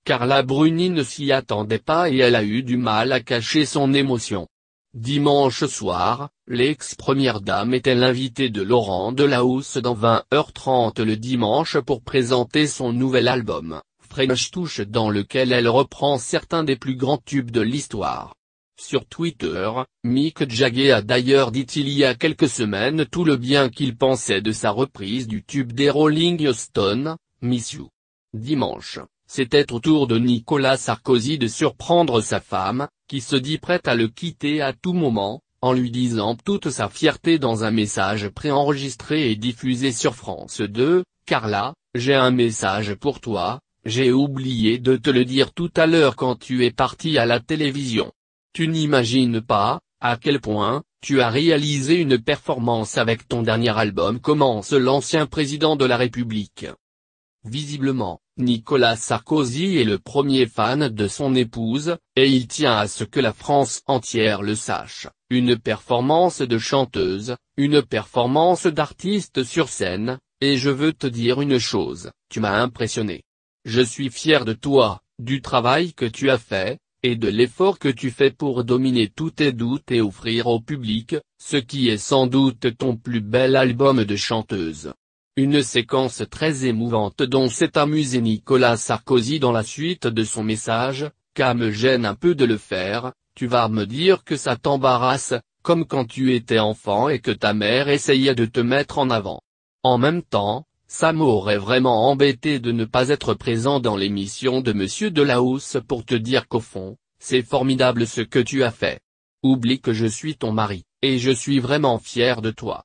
Carla Bruni ne s'y attendait pas et elle a eu du mal à cacher son émotion. Dimanche soir, l'ex-première dame était l'invitée de Laurent Delahousse dans 20h30 le dimanche pour présenter son nouvel album, French Touch, dans lequel elle reprend certains des plus grands tubes de l'histoire. Sur Twitter, Mick Jagger a d'ailleurs dit il y a quelques semaines tout le bien qu'il pensait de sa reprise du tube des Rolling Stones, Miss You. Dimanche, c'était au tour de Nicolas Sarkozy de surprendre sa femme, qui se dit prête à le quitter à tout moment, en lui disant toute sa fierté dans un message préenregistré et diffusé sur France 2, « Carla, j'ai un message pour toi, j'ai oublié de te le dire tout à l'heure quand tu es partie à la télévision. Tu n'imagines pas, à quel point, tu as réalisé une performance avec ton dernier album », commence l'ancien président de la République. Visiblement, Nicolas Sarkozy est le premier fan de son épouse, et il tient à ce que la France entière le sache. Une performance de chanteuse, une performance d'artiste sur scène, et je veux te dire une chose, tu m'as impressionné. Je suis fier de toi, du travail que tu as fait, et de l'effort que tu fais pour dominer tous tes doutes et offrir au public, ce qui est sans doute ton plus bel album de chanteuse. Une séquence très émouvante dont s'est amusé Nicolas Sarkozy dans la suite de son message, « Qu'à me gêne un peu de le faire, tu vas me dire que ça t'embarrasse, comme quand tu étais enfant et que ta mère essayait de te mettre en avant. En même temps, ça m'aurait vraiment embêté de ne pas être présent dans l'émission de Monsieur Delahousse pour te dire qu'au fond, c'est formidable ce que tu as fait. Oublie que je suis ton mari, et je suis vraiment fier de toi.